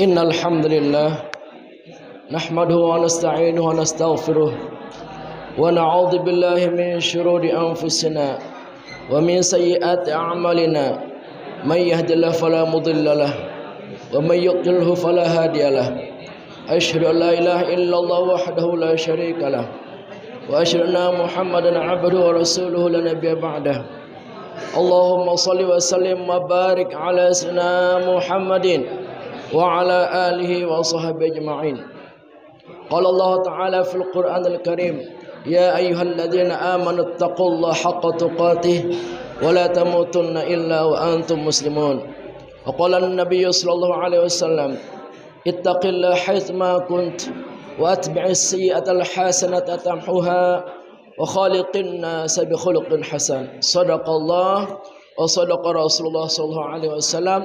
Innal hamdalillah nahmaduhu wa nasta'inuhu wa nastaghfiruh wa na'udzu billahi min shururi anfusina wa min sayyiati a'malina may yahdihillahu fala mudilla lahu wa may yudlilhu fala hadiya lahu asyhadu an la ilaha illallah wahdahu la syarika lahu wa asyhadu anna muhammadan 'abduhu wa rasuluhu la nabiyya ba'dahu. Allahumma salli wa sallim wa barik ala sayyidina Muhammadin wa ala alihi wa sahbihi ajma'in. Qala Allah Ta'ala fil Qur'anil Karim, ya ayyuhalladzina amanu taqullaha haqqa tuqatih wa la tamutunna illa wa antum muslimun. Wa qala an-nabiy sallallahu alaihi wasallam, ittaqillaha haitsuma kunt wa atbi'is sayyi'ata al-hasanata tamhuha wa khaliqin nas bi khuluqin hasan. Sadaqallah wa sadaqa Rasulullah sallallahu alaihi wasallam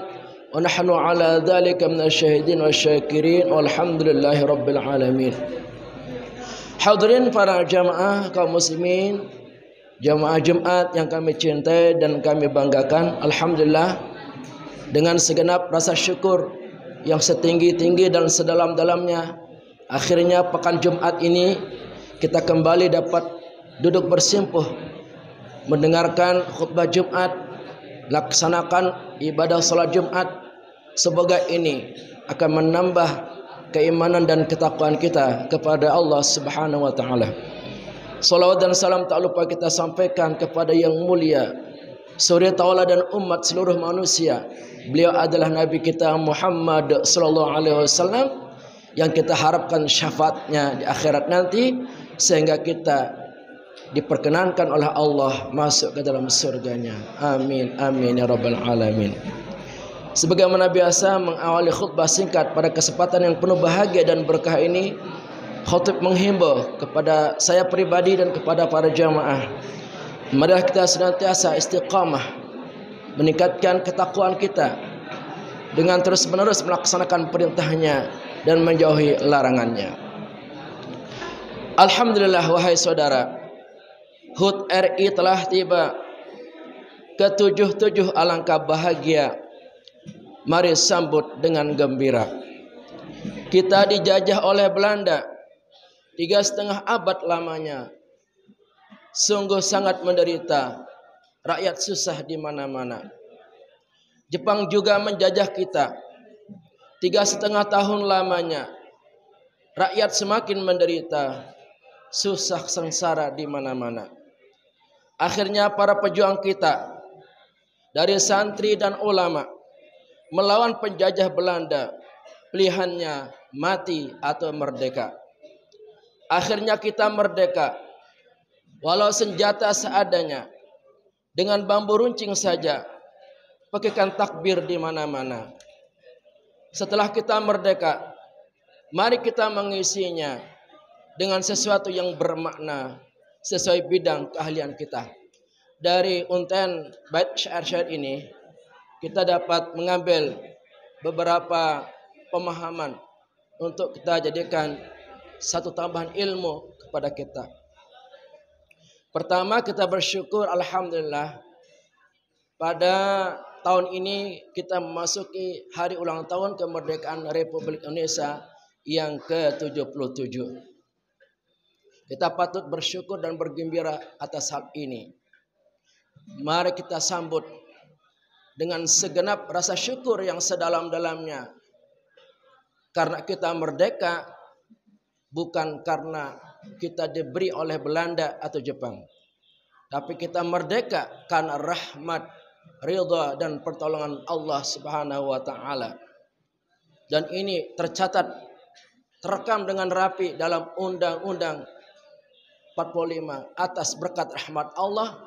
wa nahnu ala dzalika minasyahidin wasyakirin walhamdulillahi rabbil alamin. Hadirin para jamaah kaum muslimin, jamaah Jumat yang kami cintai dan kami banggakan, alhamdulillah dengan segenap rasa syukur yang setinggi-tinggi dan sedalam-dalamnya, akhirnya pekan Jumat ini kita kembali dapat duduk bersimpuh mendengarkan khutbah Jumat, laksanakan ibadah salat Jumat. Semoga ini akan menambah keimanan dan ketakwaan kita kepada Allah Subhanahu wa taala. Salawat dan salam tak lupa kita sampaikan kepada yang mulia, suri tauladan umat seluruh manusia. Beliau adalah Nabi kita Muhammad sallallahu alaihi wasallam yang kita harapkan syafaatnya di akhirat nanti sehingga kita diperkenankan oleh Allah masuk ke dalam surganya. Amin amin ya rabbal alamin. Sebagaimana biasa mengawali khutbah singkat pada kesempatan yang penuh bahagia dan berkah ini, khutib menghimbau kepada saya pribadi dan kepada para jamaah, marilah kita senantiasa istiqamah meningkatkan ketakwaan kita dengan terus-menerus melaksanakan perintahnya dan menjauhi larangannya. Alhamdulillah wahai saudara, HUT RI telah tiba. Ke-77 alangkah bahagia. Mari sambut dengan gembira. Kita dijajah oleh Belanda 3,5 abad lamanya. Sungguh sangat menderita. Rakyat susah di mana-mana. Jepang juga menjajah kita 3,5 tahun lamanya. Rakyat semakin menderita. Susah sengsara di mana-mana. Akhirnya para pejuang kita dari santri dan ulama melawan penjajah Belanda, pilihannya mati atau merdeka. Akhirnya kita merdeka, walau senjata seadanya, dengan bambu runcing saja, pakaikan takbir di mana-mana. Setelah kita merdeka, mari kita mengisinya dengan sesuatu yang bermakna sesuai bidang keahlian kita. Dari unten bait syair-syair ini kita dapat mengambil beberapa pemahaman untuk kita jadikan satu tambahan ilmu kepada kita. Pertama, kita bersyukur alhamdulillah pada tahun ini kita memasuki hari ulang tahun kemerdekaan Republik Indonesia yang ke-77. Kita patut bersyukur dan bergembira atas hal ini. Mari kita sambut dengan segenap rasa syukur yang sedalam-dalamnya. Karena kita merdeka, bukan karena kita diberi oleh Belanda atau Jepang. Tapi kita merdeka karena rahmat, ridha dan pertolongan Allah Subhanahu wa taala. Dan ini tercatat, terekam dengan rapi dalam Undang-Undang 45 atas berkat rahmat Allah.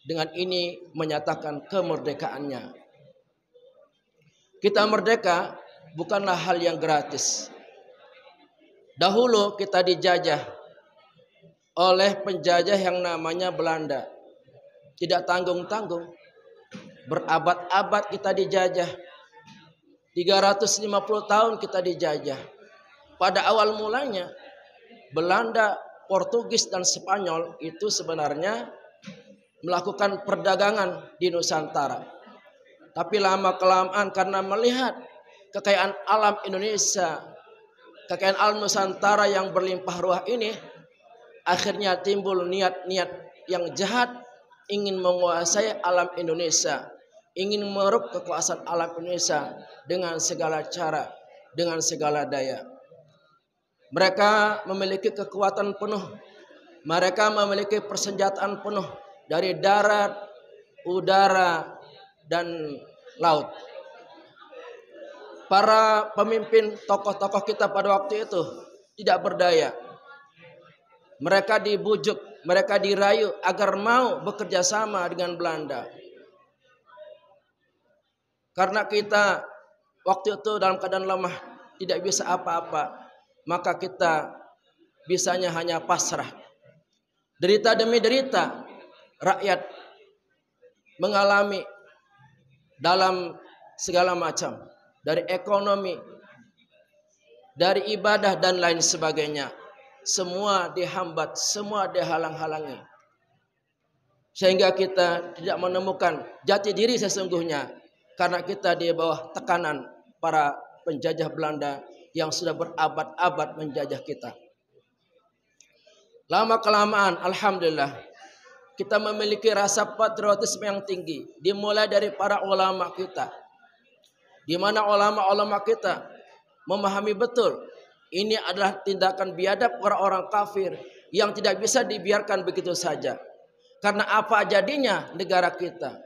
Dengan ini menyatakan kemerdekaannya. Kita merdeka bukanlah hal yang gratis. Dahulu kita dijajah oleh penjajah yang namanya Belanda. Tidak tanggung-tanggung. Berabad-abad kita dijajah. 350 tahun kita dijajah. Pada awal mulanya Belanda, Portugis dan Spanyol itu sebenarnya melakukan perdagangan di Nusantara. Tapi lama kelamaan karena melihat kekayaan alam Indonesia, kekayaan alam Nusantara yang berlimpah ruah ini, akhirnya timbul niat-niat yang jahat ingin menguasai alam Indonesia, ingin merebut kekuasaan alam Indonesia dengan segala cara, dengan segala daya. Mereka memiliki kekuatan penuh, mereka memiliki persenjataan penuh dari darat, udara, dan laut. Para pemimpin tokoh-tokoh kita pada waktu itu tidak berdaya. Mereka dibujuk, mereka dirayu agar mau bekerja sama dengan Belanda. Karena kita waktu itu dalam keadaan lemah, tidak bisa apa-apa, maka kita bisanya hanya pasrah. Derita demi derita rakyat mengalami dalam segala macam, dari ekonomi, dari ibadah dan lain sebagainya. Semua dihambat, semua dihalang-halangi. Sehingga kita tidak menemukan jati diri sesungguhnya, karena kita di bawah tekanan para penjajah Belanda yang sudah berabad-abad menjajah kita. Lama-kelamaan, alhamdulillah, kita memiliki rasa patriotisme yang tinggi, dimulai dari para ulama kita, di mana ulama-ulama kita memahami betul ini adalah tindakan biadab orang-orang kafir yang tidak bisa dibiarkan begitu saja. Karena apa jadinya negara kita,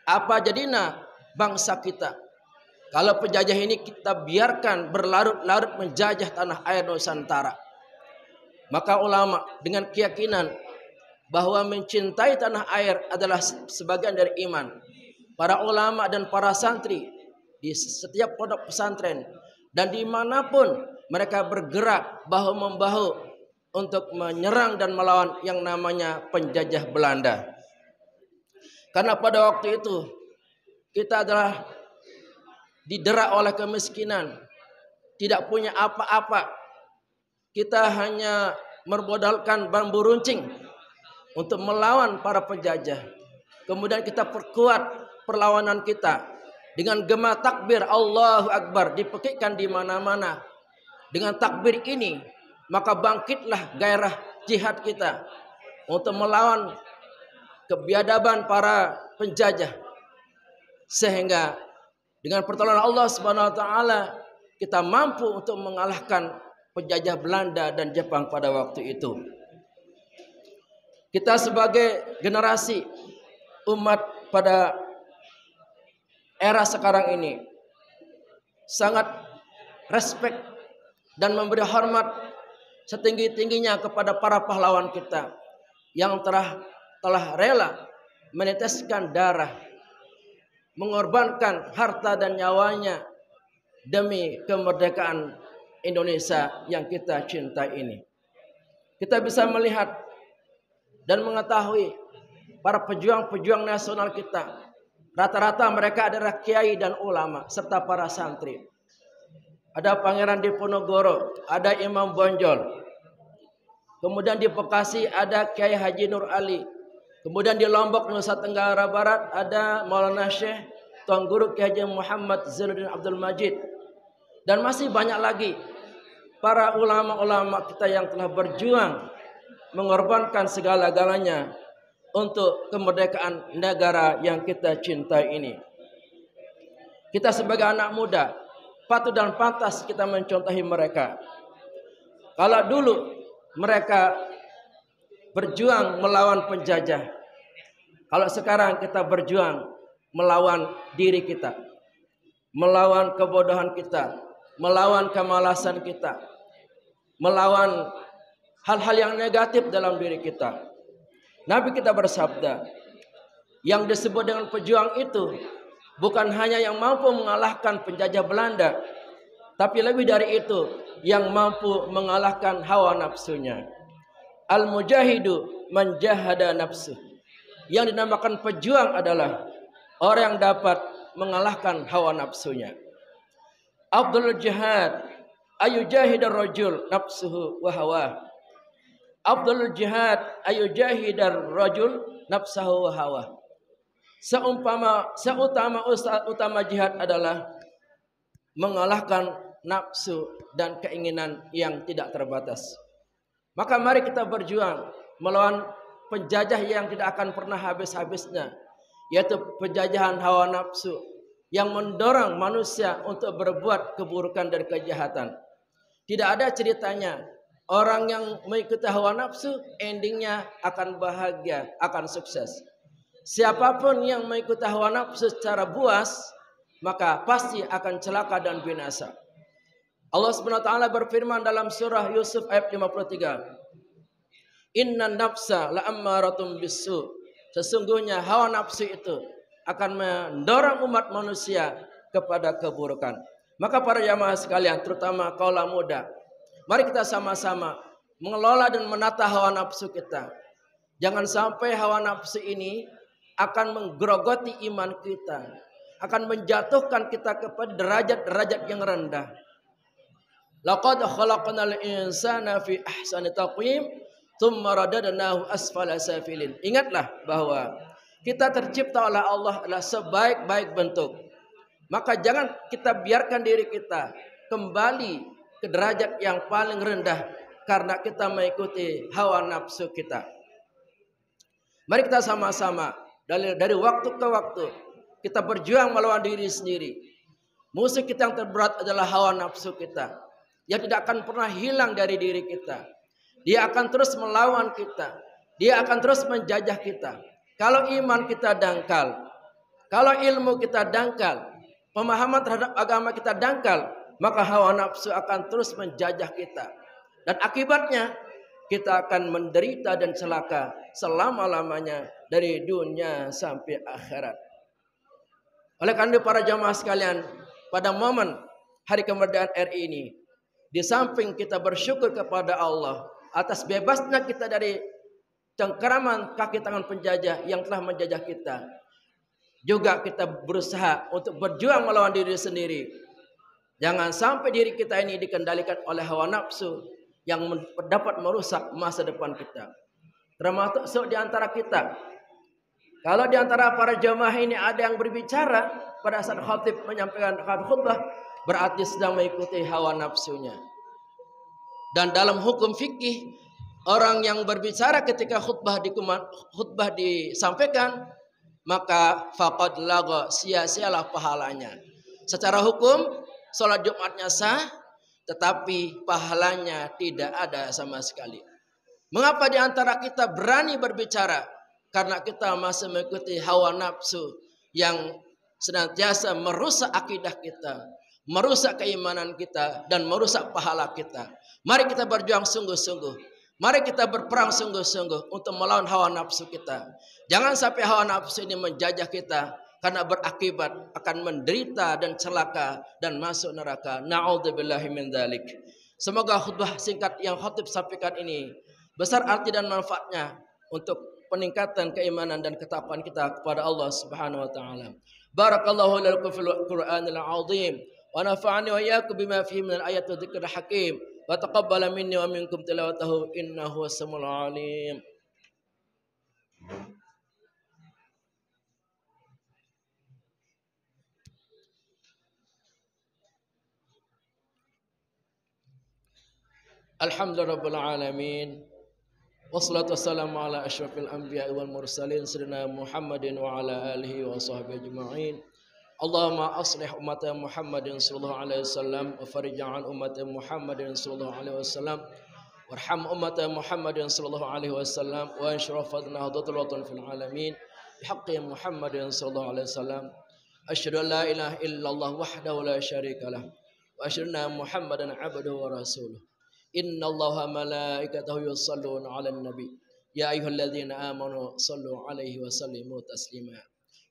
apa jadinya bangsa kita kalau penjajah ini kita biarkan berlarut-larut menjajah tanah air Nusantara. Maka ulama dengan keyakinan bahwa mencintai tanah air adalah sebagian dari iman. Para ulama dan para santri di setiap pondok pesantren dan dimanapun mereka bergerak bahu-membahu untuk menyerang dan melawan yang namanya penjajah Belanda. Karena pada waktu itu kita adalah didera oleh kemiskinan, tidak punya apa-apa. Kita hanya bermodalkan bambu runcing untuk melawan para penjajah. Kemudian kita perkuat perlawanan kita dengan gema takbir Allahu Akbar dipekikkan di mana-mana. Dengan takbir ini maka bangkitlah gairah jihad kita untuk melawan kebiadaban para penjajah. Sehingga dengan pertolongan Allah Subhanahu wa taala kita mampu untuk mengalahkan penjajah Belanda dan Jepang pada waktu itu. Kita sebagai generasi umat pada era sekarang ini sangat respect dan memberi hormat setinggi-tingginya kepada para pahlawan kita yang telah rela meneteskan darah, mengorbankan harta dan nyawanya demi kemerdekaan Indonesia yang kita cintai ini. Kita bisa melihat dan mengetahui para pejuang-pejuang nasional kita. Rata-rata mereka adalah kiai dan ulama serta para santri. Ada Pangeran Diponegoro, ada Imam Bonjol. Kemudian di Bekasi ada Kiai Haji Nur Ali. Kemudian di Lombok, Nusa Tenggara Barat ada Maulana Syekh Tuan Guru Kiai Haji Muhammad Zainuddin Abdul Majid. Dan masih banyak lagi para ulama-ulama kita yang telah berjuang mengorbankan segala-galanya untuk kemerdekaan negara yang kita cintai ini. Kita sebagai anak muda patut dan pantas kita mencontohi mereka. Kalau dulu mereka berjuang melawan penjajah, kalau sekarang kita berjuang melawan diri kita, melawan kebodohan kita, melawan kemalasan kita, melawan hal-hal yang negatif dalam diri kita. Nabi kita bersabda, yang disebut dengan pejuang itu bukan hanya yang mampu mengalahkan penjajah Belanda, tapi lebih dari itu, yang mampu mengalahkan hawa nafsunya. Al-mujahidu man jahada nafsuh. Yang dinamakan pejuang adalah orang yang dapat mengalahkan hawa nafsunya. Afdhalul jihad ayujahidar rajul nafsuhu wa hawa. Afdhalul jihad ayujahidar rajul nafsahu wa hawa. Utama jihad adalah mengalahkan nafsu dan keinginan yang tidak terbatas. Maka mari kita berjuang melawan penjajah yang tidak akan pernah habis-habisnya, yaitu penjajahan hawa nafsu yang mendorong manusia untuk berbuat keburukan dan kejahatan. Tidak ada ceritanya orang yang mengikuti hawa nafsu endingnya akan bahagia, akan sukses. Siapapun yang mengikuti hawa nafsu secara buas, maka pasti akan celaka dan binasa. Allah Subhanahu wa taala berfirman dalam surah Yusuf ayat 53. Inna nafsa la'ammaratun bisu. Sesungguhnya hawa nafsu itu akan mendorong umat manusia kepada keburukan. Maka para jamaah sekalian, terutama kaula muda, mari kita sama-sama mengelola dan menata hawa nafsu kita. Jangan sampai hawa nafsu ini akan menggerogoti iman kita, akan menjatuhkan kita kepada derajat-derajat yang rendah. Laqad khalaqnal insana fi ahsani taqwim tsumma radadnahu asfala safilin. Ingatlah bahwa kita tercipta oleh Allah adalah sebaik-baik bentuk. Maka jangan kita biarkan diri kita kembali ke derajat yang paling rendah karena kita mengikuti hawa nafsu kita. Mari kita sama-sama dari waktu ke waktu kita berjuang melawan diri sendiri. Musuh kita yang terberat adalah hawa nafsu kita, yang tidak akan pernah hilang dari diri kita. Dia akan terus melawan kita. Dia akan terus menjajah kita. Kalau iman kita dangkal, kalau ilmu kita dangkal, pemahaman terhadap agama kita dangkal, maka hawa nafsu akan terus menjajah kita. Dan akibatnya kita akan menderita dan celaka selama-lamanya dari dunia sampai akhirat. Oleh karena itu para jamaah sekalian, pada momen hari kemerdekaan RI ini, di samping kita bersyukur kepada Allah atas bebasnya kita dari cengkeraman kaki tangan penjajah yang telah menjajah kita, juga kita berusaha untuk berjuang melawan diri sendiri. Jangan sampai diri kita ini dikendalikan oleh hawa nafsu yang dapat merusak masa depan kita. Termasuk di antara kita. Kalau di antara para jamaah ini ada yang berbicara pada saat khatib menyampaikan khutbah, berarti sedang mengikuti hawa nafsunya. Dan dalam hukum fikih, orang yang berbicara ketika khutbah disampaikan, maka faqad lagha, sia-sialah pahalanya. Secara hukum salat Jumatnya sah, tetapi pahalanya tidak ada sama sekali. Mengapa di antara kita berani berbicara? Karena kita masih mengikuti hawa nafsu yang senantiasa merusak akidah kita, merusak keimanan kita, dan merusak pahala kita. Mari kita berjuang sungguh-sungguh. Mari kita berperang sungguh-sungguh untuk melawan hawa nafsu kita. Jangan sampai hawa nafsu ini menjajah kita, karena berakibat akan menderita dan celaka dan masuk neraka. Na'udzubillahi min dzalik. Semoga khutbah singkat yang khatib sampaikan ini besar arti dan manfaatnya untuk peningkatan keimanan dan ketakwaan kita kepada Allah Subhanahu wa taala. Barakallahu lakum fil Qur'anil azim wa nafa'ani wa iyyakum bima fihi minal ayati wa dzikril hakim wa taqabbala minni wa minkum tilawatahu innahu was-sami'ul alim. Alhamdulillahirabbil alamin. Wassalatu wassalamu ala asyrafil anbiya'i wal mursalin sayyidina Muhammadin wa ala alihi wa sahbihi ajma'in. Allahumma aslih ummata Muhammadin sallallahu alaihi wasallam wa farij 'an ummati Muhammadin sallallahu alaihi wasallam warham ummata Muhammadin sallallahu alaihi wasallam wa anshraf nahdlatul fil alamin bihaqqi Muhammadin sallallahu alaihi wasallam. Asyhadu an la ilaha illallah wahdahu la syarika lah wa asyhadu anna Muhammadan 'abduhu wa rasuluh. Inna Allaha malaikatahu yusalluna 'alan nabi ya ayyuhalladzina amanu sallu 'alaihi wa sallimu taslima.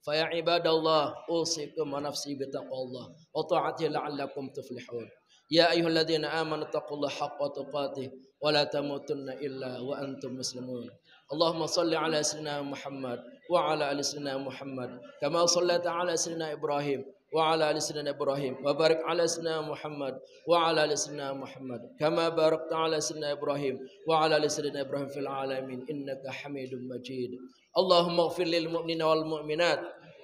Fa ya ibadallah usikum wa nafsi bittaqwallah wa ta'atihi la'allakum tuflihun. Ya ayyuhalladzina amanu taqullaha haqqa tuqatih wa la tamutunna illa wa antum muslimun. Allahumma salli 'ala sayyidina Muhammad wa 'ala ali sayyidina Muhammad kama shallaita 'ala sayyidina Ibrahim وعلى آل سيدنا إبراهيم وبارك على سيدنا محمد وعلى آل سيدنا محمد كما باركت على سيدنا إبراهيم وعلى آل سيدنا إبراهيم في العالمين إنك حميد مجيد. اللهم اغفر للمؤمنين والمؤمنات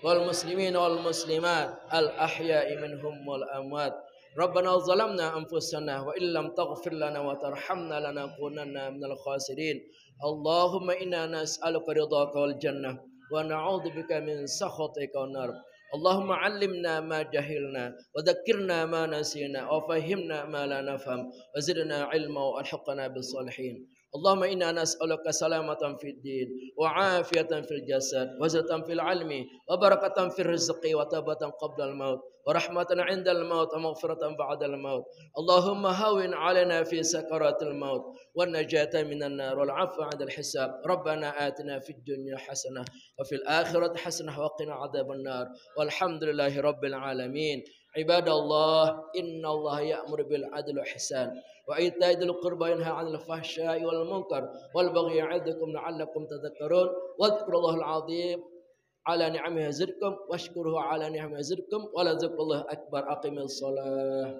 والمسلمين والمسلمات الأحياء منهم والأموات ربنا ظلمنا أنفسنا وإن لم تغفر لنا وترحمنا لنكونن من الخاسرين اللهم إنا نسألك رضاك والجنة ونعوذ بك من سخطك والنار اللهم علمنا ما جهلنا وذكرنا ما نسينا وفهمنا ما لا نفهم وزدنا علما والحقنا بالصالحين اللهم إنا نسألك سلامة في الدين وعافية في الجسد وزة في العلم وبركة في الرزق وتوبة قبل الموت ورحمة عند الموت ومغفرة بعد الموت اللهم هون علينا في سكرات الموت والنجاة من النار والعفو عند الحساب ربنا آتنا في الدنيا حسنة وفي الآخرة حسنة وقنا عذاب النار والحمد لله رب العالمين عباد الله إن الله يأمر بالعدل والإحسان وإيتاء ذي القربى ينهى عن الفحشاء والمنكر والبغي يعظكم لعلكم تذكرون واذكروا الله العظيم على نعمه يزدكم واشكروه على نعمه يزدكم ولذكر الله أكبر أقيموا الصلاة